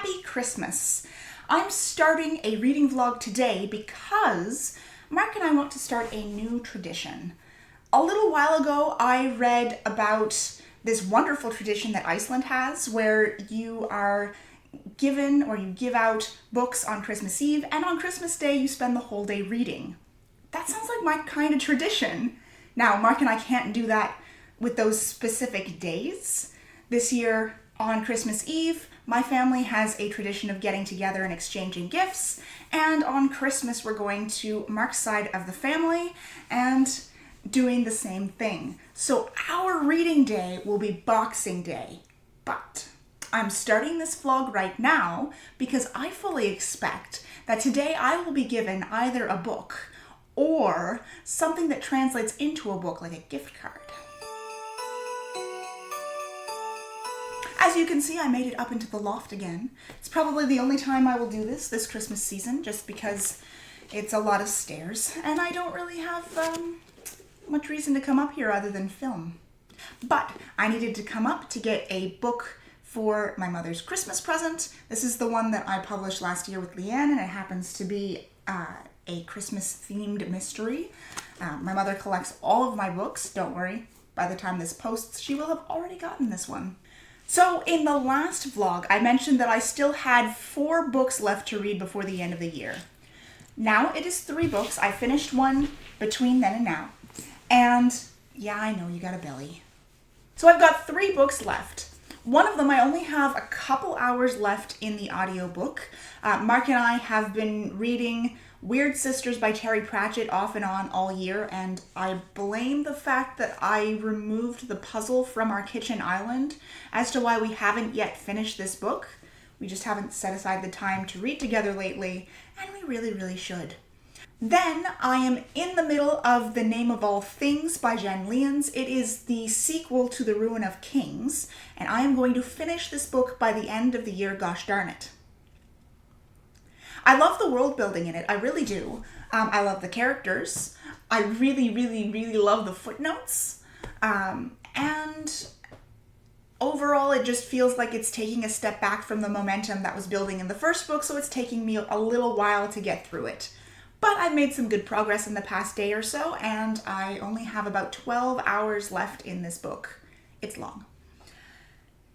Happy Christmas! I'm starting a reading vlog today because Mark and I want to start a new tradition. A little while ago, I read about this wonderful tradition that Iceland has where you are given or you give out books on Christmas Eve, and on Christmas Day you spend the whole day reading. That sounds like my kind of tradition. Now, Mark and I can't do that with those specific days. This year, on Christmas Eve, my family has a tradition of getting together and exchanging gifts, and on Christmas we're going to Mark's side of the family and doing the same thing. So our reading day will be Boxing Day, but I'm starting this vlog right now because I fully expect that today I will be given either a book or something that translates into a book, like a gift card. As you can see, I made it up into the loft again. It's probably the only time I will do this Christmas season, just because it's a lot of stairs, and I don't really have much reason to come up here other than film. But I needed to come up to get a book for my mother's Christmas present. This is the one that I published last year with Leanne, and it happens to be a Christmas-themed mystery. My mother collects all of my books. Don't worry, by the time this posts, she will have already gotten this one. So in the last vlog, I mentioned that I still had 4 books left to read before the end of the year. Now it is 3 books. I finished one between then and now. And yeah, I know, you got a belly. So I've got 3 books left. One of them I only have a couple hours left in the audiobook. Mark and I have been reading Wyrd Sisters by Pratchett off and on all year, and I blame the fact that I removed the puzzle from our kitchen island as to why we haven't yet finished this book. We just haven't set aside the time to read together lately, and we really, really should. Then I am in the middle of The Name of All Things by Jen Lyons. It is the sequel to The Ruin of Kings, and I am going to finish this book by the end of the year, gosh darn it. I love the world building in it, I really do. I love the characters. I really, really, really love the footnotes. And overall, it just feels like it's taking a step back from the momentum that was building in the first book, so it's taking me a little while to get through it. But I've made some good progress in the past day or so, and I only have about 12 hours left in this book. It's long.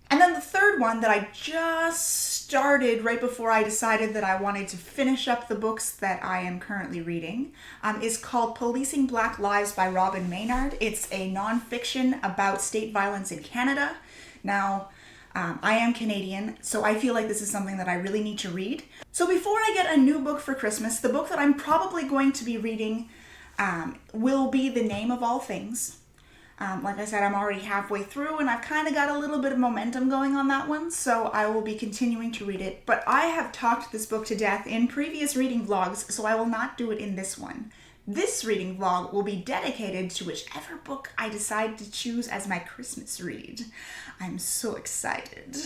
And then the third one that I just started right before I decided that I wanted to finish up the books that I am currently reading is called Policing Black Lives by Robyn Maynard. It's a nonfiction about state violence in Canada. Now, I am Canadian, so I feel like this is something that I really need to read. So before I get a new book for Christmas, the book that I'm probably going to be reading will be The Name of All Things. Like I said, I'm already halfway through, and I've kind of got a little bit of momentum going on that one, so I will be continuing to read it. But I have talked this book to death in previous reading vlogs, so I will not do it in this one. This reading vlog will be dedicated to whichever book I decide to choose as my Christmas read. I'm so excited.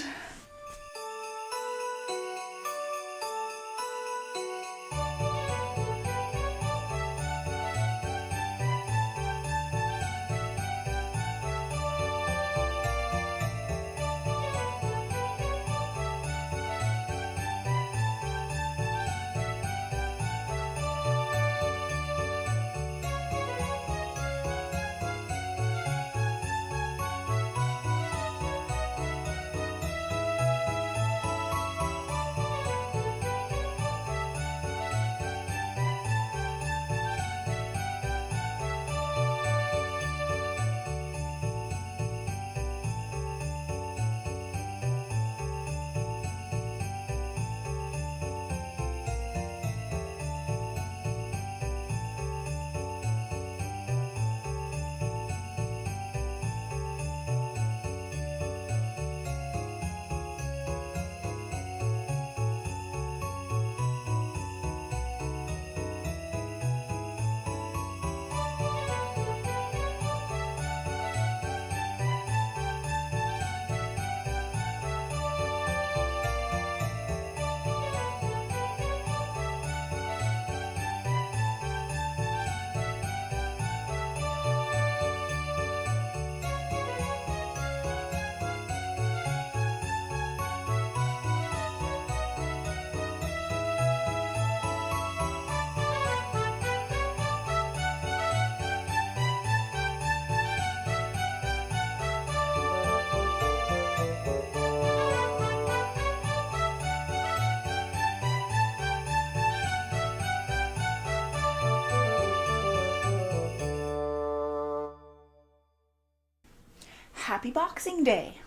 happy Boxing Day.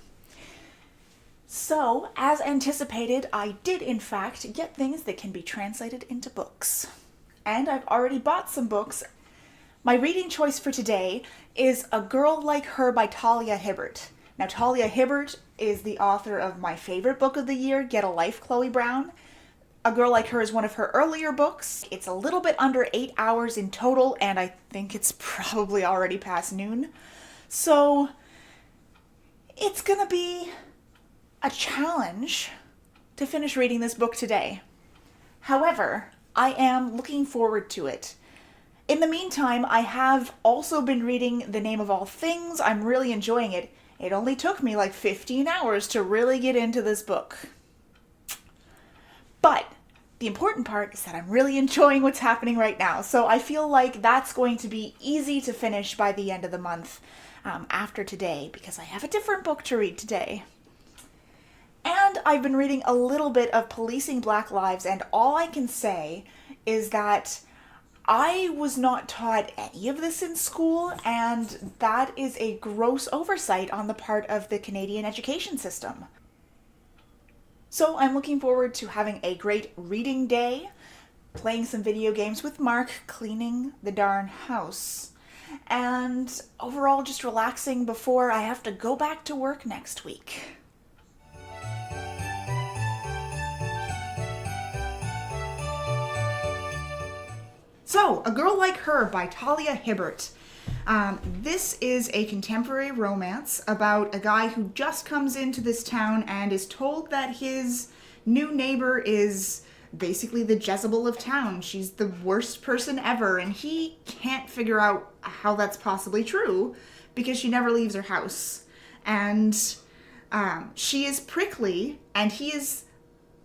So, as anticipated, I did in fact get things that can be translated into books. And I've already bought some books. My reading choice for today is A Girl Like Her by Talia Hibbert. Now, Talia Hibbert is the author of my favorite book of the year, Get a Life, Chloe Brown. A Girl Like Her is one of her earlier books. It's a little bit under 8 hours in total, and I think it's probably already past noon. So, it's gonna be a challenge to finish reading this book today. However, I am looking forward to it. In the meantime, I have also been reading The Name of All Things. I'm really enjoying it. It only took me like 15 hours to really get into this book. But the important part is that I'm really enjoying what's happening right now. So I feel like that's going to be easy to finish by the end of the month after today, because I have a different book to read today. And I've been reading a little bit of Policing Black Lives, and all I can say is that I was not taught any of this in school, and that is a gross oversight on the part of the Canadian education system. So I'm looking forward to having a great reading day, playing some video games with Mark, cleaning the darn house, and overall just relaxing before I have to go back to work next week. So, A Girl Like Her by Talia Hibbert. This is a contemporary romance about a guy who just comes into this town and is told that his new neighbor is basically the Jezebel of town. She's the worst person ever, and he can't figure out how that's possibly true because she never leaves her house. And she is prickly, and he is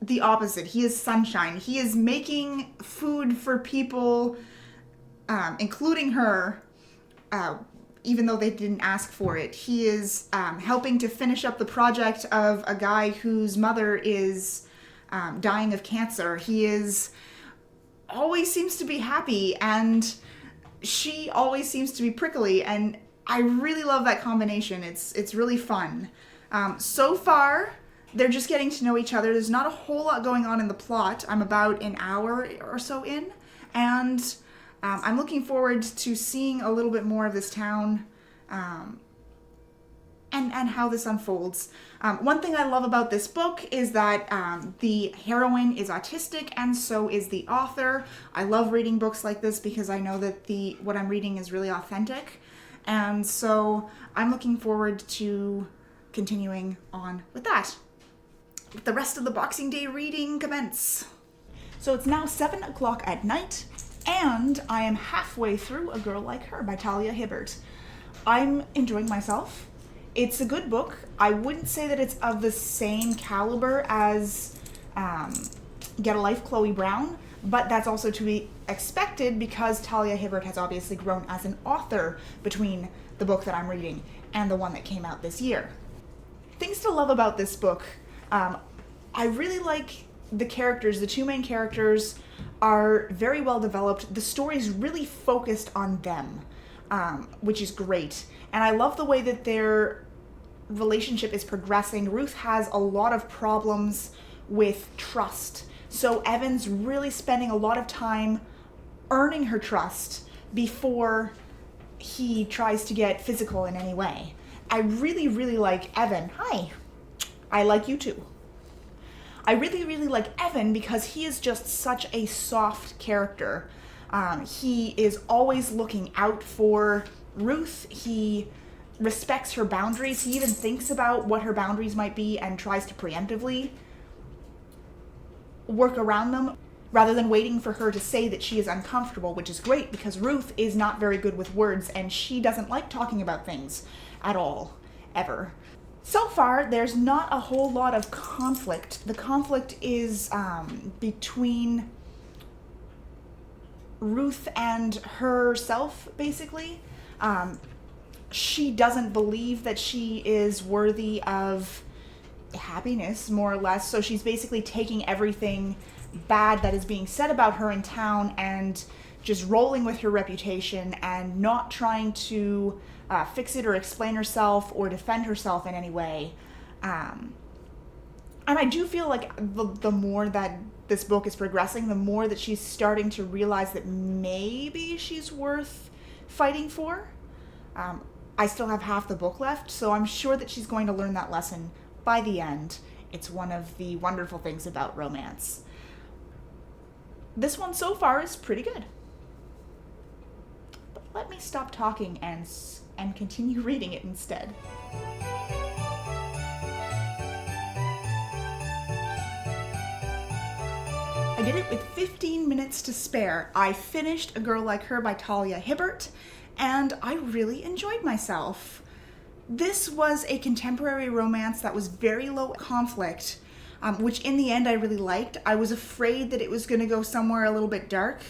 the opposite. He is sunshine. He is making food for people, including her, even though they didn't ask for it. He is helping to finish up the project of a guy whose mother is dying of cancer. He is always seems to be happy, and she always seems to be prickly, and I really love that combination. It's really fun. So far, they're just getting to know each other. There's not a whole lot going on in the plot. I'm about an hour or so in, and I'm looking forward to seeing a little bit more of this town and how this unfolds. One thing I love about this book is that the heroine is autistic, and so is the author. I love reading books like this because I know that what I'm reading is really authentic, and so I'm looking forward to continuing on with that. Let the rest of the Boxing Day reading commence. So it's now 7 o'clock at night, and I am halfway through A Girl Like Her by Talia Hibbert. I'm enjoying myself. It's a good book. I wouldn't say that it's of the same caliber as Get a Life, Chloe Brown, but that's also to be expected because Talia Hibbert has obviously grown as an author between the book that I'm reading and the one that came out this year. Things to love about this book. I really like the characters. The two main characters are very well developed. The story's really focused on them, which is great. And I love the way that their relationship is progressing. Ruth has a lot of problems with trust. So Evan's really spending a lot of time earning her trust before he tries to get physical in any way. I really, really like Evan. Hi. I like you too. I really, really like Evan because he is just such a soft character. He is always looking out for Ruth. He respects her boundaries. He even thinks about what her boundaries might be and tries to preemptively work around them rather than waiting for her to say that she is uncomfortable, which is great because Ruth is not very good with words and she doesn't like talking about things at all, ever. So far, there's not a whole lot of conflict. The conflict is between Ruth and herself, basically. She doesn't believe that she is worthy of happiness, more or less, so she's basically taking everything bad that is being said about her in town and just rolling with her reputation and not trying to fix it or explain herself or defend herself in any way. And I do feel like the more that this book is progressing, the more that she's starting to realize that maybe she's worth fighting for. I still have half the book left, so I'm sure that she's going to learn that lesson by the end. It's one of the wonderful things about romance. This one so far is pretty good. But let me stop talking and continue reading it instead. I did it with 15 minutes to spare. I finished A Girl Like Her by Talia Hibbert, and I really enjoyed myself. This was a contemporary romance that was very low conflict, which in the end I really liked. I was afraid that it was going to go somewhere a little bit dark,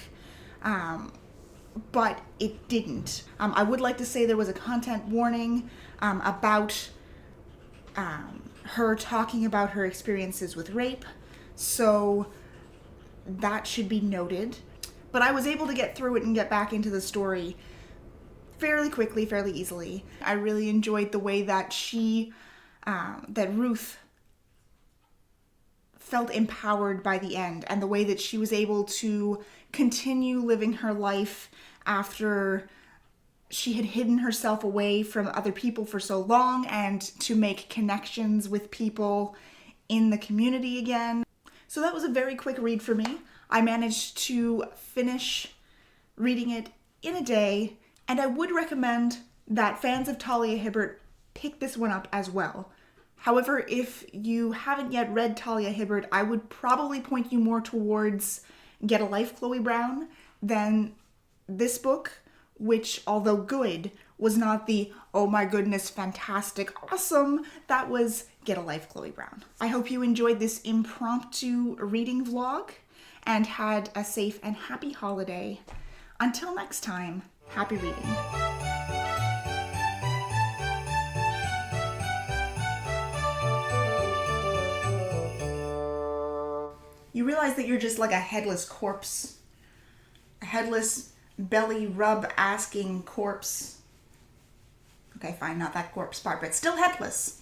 but it didn't. I would like to say there was a content warning about her talking about her experiences with rape, so that should be noted. But I was able to get through it and get back into the story fairly quickly, fairly easily. I really enjoyed the way that that Ruth felt empowered by the end, and the way that she was able to continue living her life after she had hidden herself away from other people for so long, and to make connections with people in the community again. So that was a very quick read for me. I managed to finish reading it in a day, and I would recommend that fans of Talia Hibbert pick this one up as well. However, if you haven't yet read Talia Hibbert, I would probably point you more towards Get a Life, Chloe Brown than this book, which, although good, was not the, oh my goodness, fantastic, awesome, that was Get a Life, Chloe Brown. I hope you enjoyed this impromptu reading vlog and had a safe and happy holiday. Until next time, happy reading. You realize that you're just like a headless corpse. A headless belly rub asking corpse. Okay, fine, not that corpse part, but still headless.